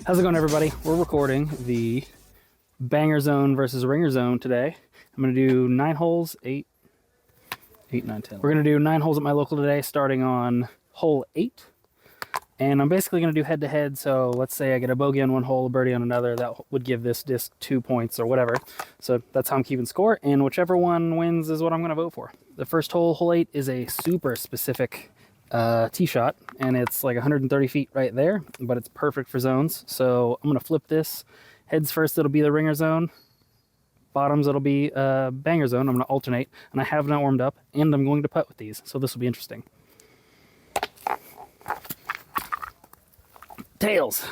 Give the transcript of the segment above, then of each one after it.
How's it going, everybody? We're recording the banger zone versus ringer zone today. I'm going to do 9 holes, 8, 9, 10. We're going to do 9 holes at my local today, starting on hole 8. And I'm basically going to do head-to-head, so let's say I get a bogey on one hole, a birdie on another. That would give this disc 2 points or whatever. So that's how I'm keeping score, and whichever one wins is what I'm going to vote for. The first hole, hole 8, is a super specific tee shot, and it's like 130 feet right there, but it's perfect for zones. So I'm going to flip this. Heads first, it'll be the ringer zone. Bottoms, it'll be banger zone. I'm going to alternate, and I have not warmed up, and I'm going to putt with these, so this will be interesting. Tails.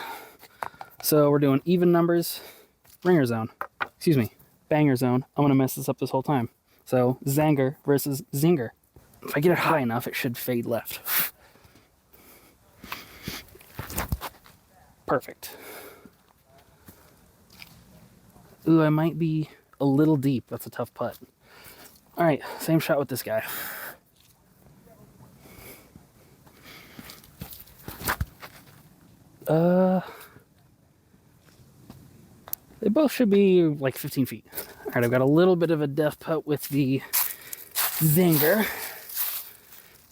So we're doing even numbers, ringer zone. Excuse me, banger zone. I'm going to mess this up this whole time. So Zanger versus Zinger. If I get it high enough, it should fade left. Perfect. Ooh, I might be a little deep. That's a tough putt. All right, same shot with this guy. They both should be like 15 feet. All right, I've got a little bit of a def putt with the Zinger.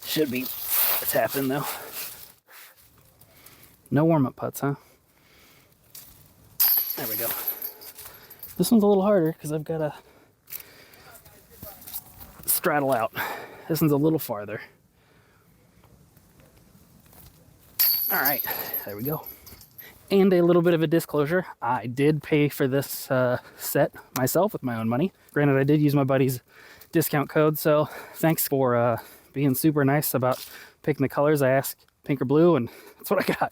Should be a tap in though. No warm-up putts, huh? There we go. This one's a little harder because I've got to straddle out. This one's a little farther. All right, there we go. And a little bit of a disclosure, I did pay for this set myself with my own money. Granted, I did use my buddy's discount code, so thanks for being super nice about picking the colors. I asked pink or blue, and that's what I got.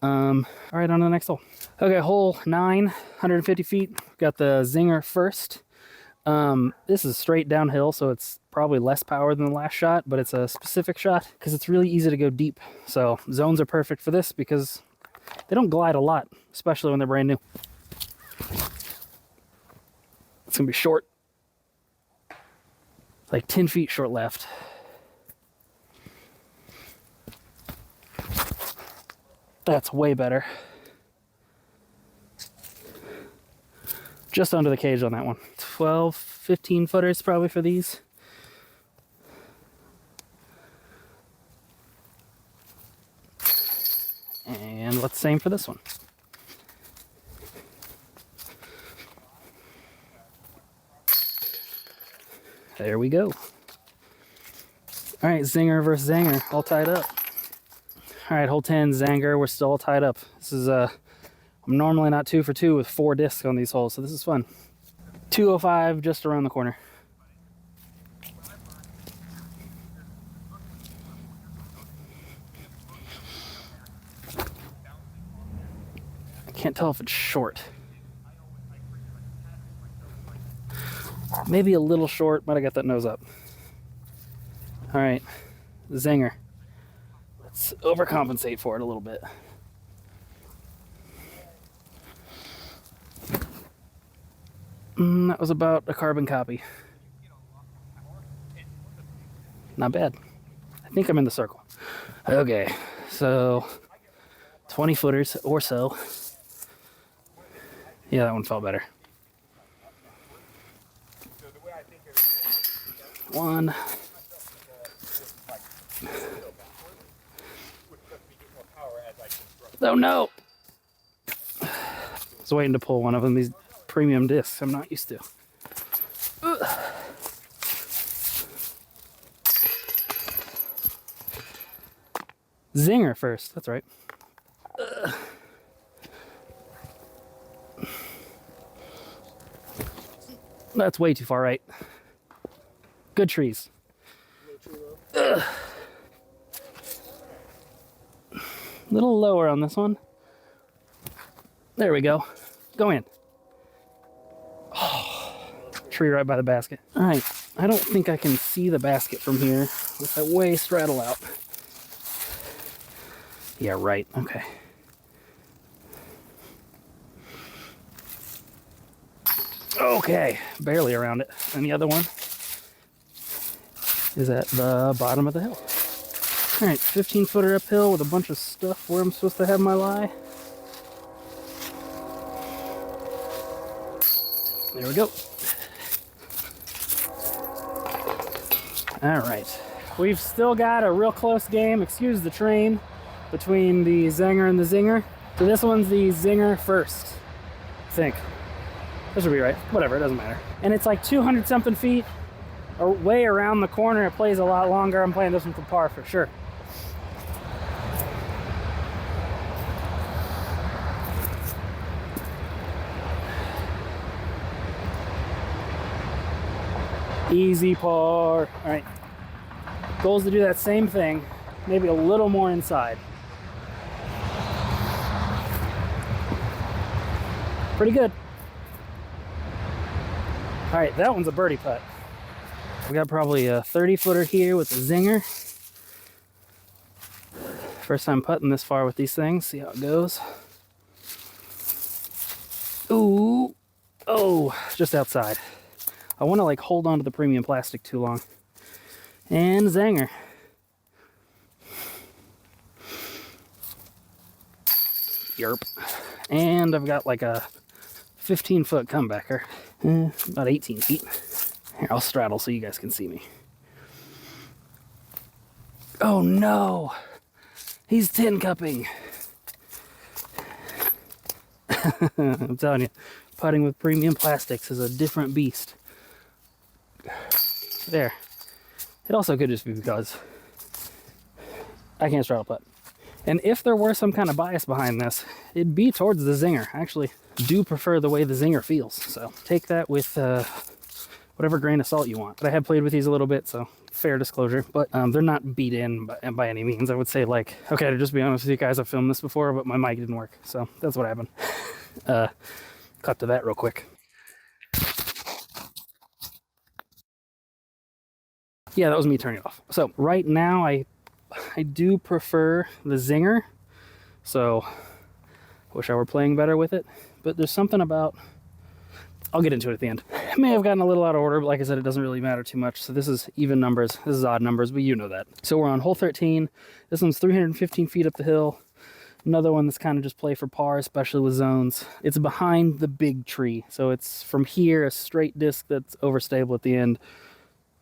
All right, on to the next hole. Okay, hole 9, 150 feet. Got the Zinger first. This is straight downhill, so it's probably less power than the last shot, but it's a specific shot because it's really easy to go deep. So zones are perfect for this because they don't glide a lot, especially when they're brand new. It's gonna be short. Like 10 feet short left. That's way better. Just under the cage on that one. 12, 15 footers probably for these. And let's same for this one. There we go. All right, Zinger versus Zanger, all tied up. All right, hole 10, Zanger, we're still all tied up. This is, I'm normally not 2 for 2 with 4 discs on these holes, so this is fun. 205 just around the corner. I can't tell if it's short. Maybe a little short, but I got that nose up. All right, Zinger. Let's overcompensate for it a little bit. That was about a carbon copy. Not bad. I think I'm in the circle. Okay, so 20 footers or so. Yeah, that one felt better. 1. Oh no! I was waiting to pull one of them, these premium discs I'm not used to. Zinger first, that's right. That's way too far right. Good trees. A little lower on this one. There we go. Go in. Oh, tree right by the basket. All right, I don't think I can see the basket from here if I way straddle out. Yeah, right, okay. Okay, barely around it. And the other one is at the bottom of the hill. All right, 15-footer uphill with a bunch of stuff where I'm supposed to have my lie. There we go. All right. We've still got a real close game, excuse the train, between the Zanger and the Zinger. So this one's the Zinger first, I think. This will be right. Whatever, it doesn't matter. And it's like 200 something feet way around the corner. It plays a lot longer. I'm playing this one for par for sure. Easy par. All right. Goal is to do that same thing, maybe a little more inside. Pretty good. All right, that one's a birdie putt. We got probably a 30-footer here with the Zinger. First time putting this far with these things. See how it goes. Ooh. Oh, just outside. I want to like hold on to the premium plastic too long. And Zanger. Yerp. And I've got like a 15-foot comebacker. About 18 feet. Here, I'll straddle so you guys can see me. Oh no! He's tin cupping. I'm telling you, putting with premium plastics is a different beast. There. It also could just be because I can't straddle putt. And if there were some kind of bias behind this, it'd be towards the Zinger. I actually do prefer the way the Zinger feels. So take that with whatever grain of salt you want. But I have played with these a little bit, so fair disclosure. But they're not beat in by any means. I would say, like, okay, to just be honest with you guys, I've filmed this before, but my mic didn't work. So that's what happened. Cut to that real quick. Yeah, that was me turning it off. So right now, I do prefer the Zinger. So I wish I were playing better with it. But there's something about... I'll get into it at the end. It may have gotten a little out of order, but like I said, it doesn't really matter too much. So this is even numbers. This is odd numbers, but you know that. So we're on hole 13. This one's 315 feet up the hill. Another one that's kind of just play for par, especially with zones. It's behind the big tree. So it's from here, a straight disc that's overstable at the end.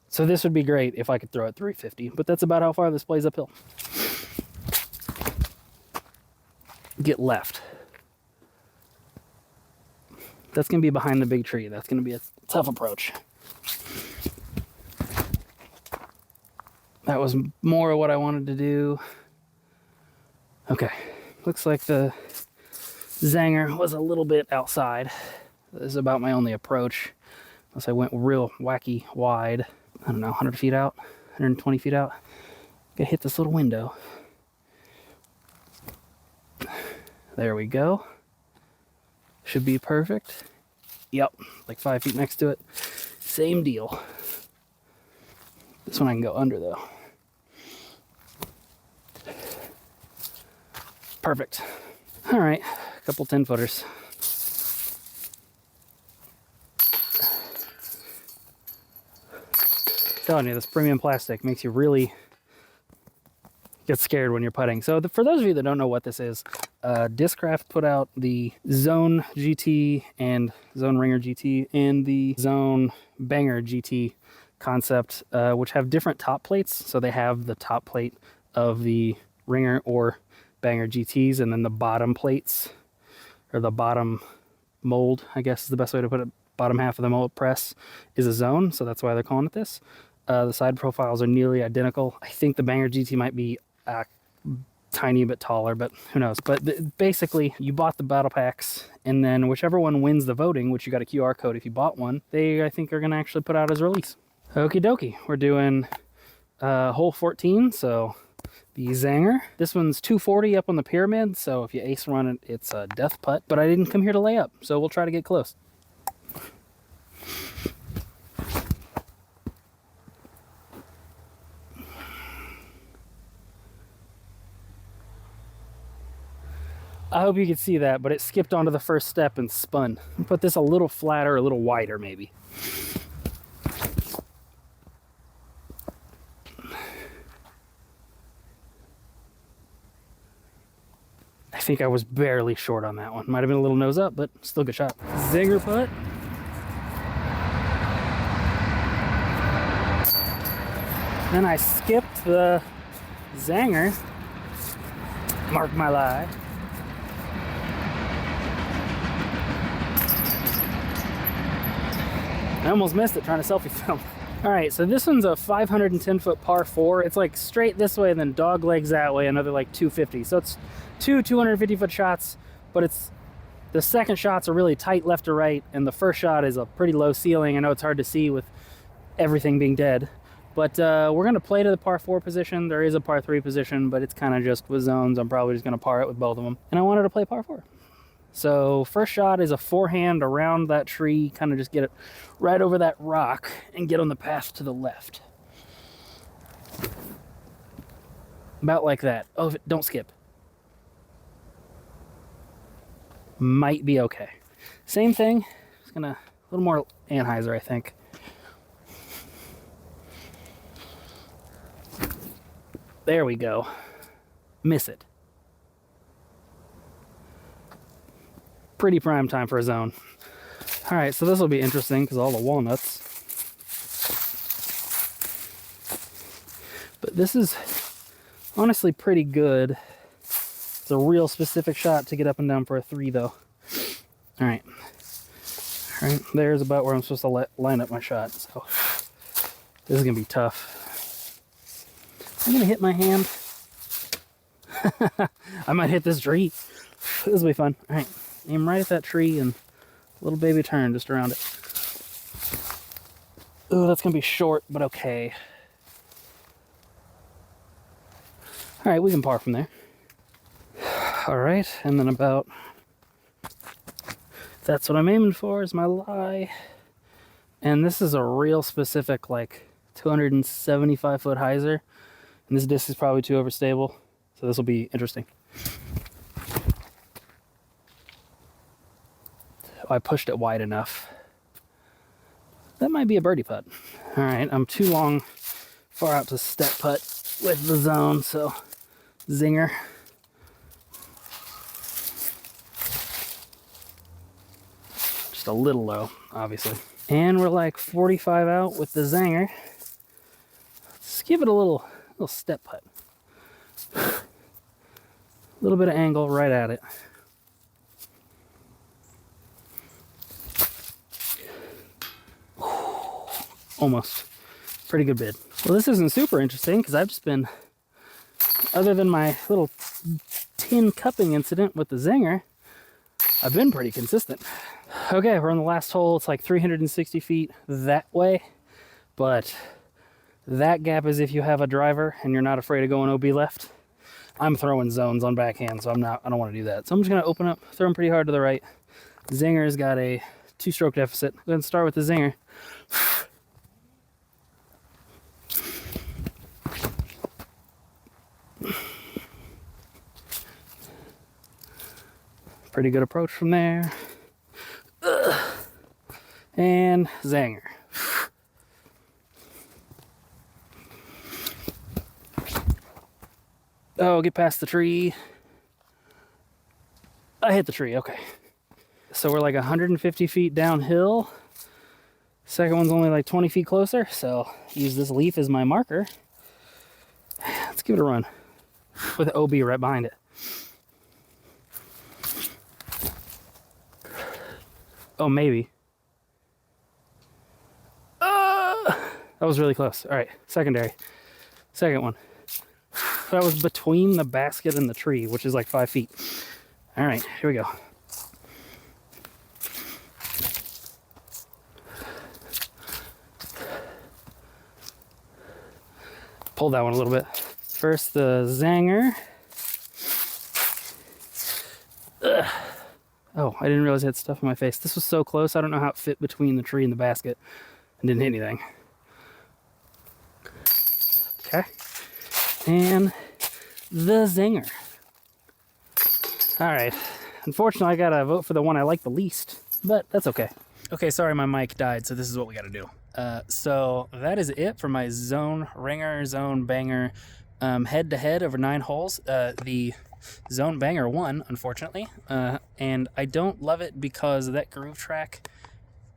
So this would be great if I could throw it 350, but that's about how far this plays uphill. Get left. That's going to be behind the big tree. That's going to be a tough approach. That was more of what I wanted to do. Okay. Looks like the Zanger was a little bit outside. This is about my only approach. Unless I went real wacky wide. I don't know, 100 feet out, 120 feet out. Gotta hit this little window. There we go. Should be perfect. Yep, like 5 feet next to it. Same deal. This one I can go under though. Perfect. All right, a couple 10-footers. Telling you, this premium plastic makes you really get scared when you're putting. So for those of you that don't know what this is, Discraft put out the Zone GT and Zone Ringer GT and the Zone Banger GT concept, which have different top plates. So they have the top plate of the Ringer or Banger GTs, and then the bottom plates, or the bottom mold, I guess is the best way to put it. Bottom half of the mold press is a Zone, so that's why they're calling it this. The side profiles are nearly identical. I think the Banger GT might be a tiny bit taller, but who knows. But basically, you bought the battle packs, and then whichever one wins the voting, which you got a QR code if you bought one, they, I think, are going to actually put out as a release. Okie dokie. We're doing hole 14, so the Zanger. This one's 240 up on the pyramid, so if you ace run it, it's a death putt. But I didn't come here to lay up, so we'll try to get close. I hope you could see that, but it skipped onto the first step and spun. Put this a little flatter, a little wider maybe. I think I was barely short on that one. Might have been a little nose up, but still good shot. Zinger putt. Then I skipped the Zanger. Mark my lie. I almost missed it trying to selfie film. All right, so this one's a 510-foot par 4. It's like straight this way and then dog legs that way, another like 250. So it's two 250-foot shots, but it's the second shots are really tight left to right, and the first shot is a pretty low ceiling. I know it's hard to see with everything being dead, but we're gonna play to the par 4 position. There is a par 3 position, but it's kind of just with zones. I'm probably just gonna par it with both of them, and I wanted to play par 4. So first shot is a forehand around that tree, kind of just get it right over that rock and get on the path to the left. About like that. Oh, don't skip. Might be okay. Same thing. Just gonna, a little more Anheuser, I think. There we go. Miss it. Pretty prime time for a zone. All right, so this will be interesting because all the walnuts. But this is honestly pretty good. It's a real specific shot to get up and down for a 3 though. All right, there's about where I'm supposed to line up my shot. So this is gonna be tough. I'm gonna hit my hand. I might hit this tree. This will be fun. All right. Aim right at that tree and a little baby turn just around it. Ooh, that's gonna be short, but okay. All right, we can par from there. All right, and then about, that's what I'm aiming for is my lie. And this is a real specific, like 275-foot hyzer. And this disc is probably too overstable, so this will be interesting. I pushed it wide enough. That might be a birdie putt. All right, I'm too far out to step putt with the zone, so zinger. Just a little low, obviously. And we're like 45 out with the zanger. Let's give it a little step putt. A little bit of angle right at it. Almost. Pretty good bid. Well, this isn't super interesting because I've just been, other than my little tin cupping incident with the zinger, I've been pretty consistent. Okay, we're on the last hole. It's like 360 feet that way, but that gap is if you have a driver and you're not afraid of going OB left. I'm throwing zones on backhand, so I don't want to do that. So I'm just going to open up, throw them pretty hard to the right. Zinger's got a 2-stroke deficit. I'm going to start with the zinger. Pretty good approach from there. And zanger. Oh, get past the tree. I hit the tree, okay. So we're like 150 feet downhill. Second one's only like 20 feet closer, so use this leaf as my marker. Let's give it a run with OB right behind it. Oh, maybe. That was really close. All right, secondary. Second one. That was between the basket and the tree, which is like 5 feet. All right, here we go. Pull that one a little bit. First, the zanger. Ugh. Oh, I didn't realize I had stuff in my face. This was so close, I don't know how it fit between the tree and the basket and didn't hit anything. Okay. And the zinger. All right. Unfortunately, I gotta vote for the one I like the least, but that's okay. Okay, sorry, my mic died, so this is what we gotta do. So that is it for my zone ringer, zone banger, head-to-head over 9 holes. The zone banger won, unfortunately, and I don't love it because that groove track,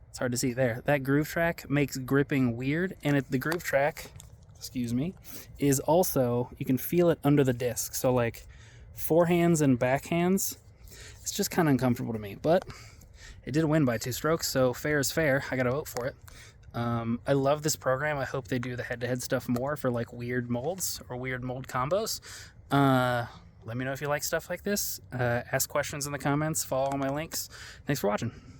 it's hard to see there, that groove track makes gripping weird, and the groove track excuse me, is also, you can feel it under the disc. So like forehands and backhands, it's just kind of uncomfortable to me, but it did win by 2 strokes, so fair is fair. I gotta vote for it. I love this program. I hope they do the head-to-head stuff more for like weird molds or weird mold combos. Let me know if you like stuff like this. Ask questions in the comments. Follow all my links. Thanks for watching.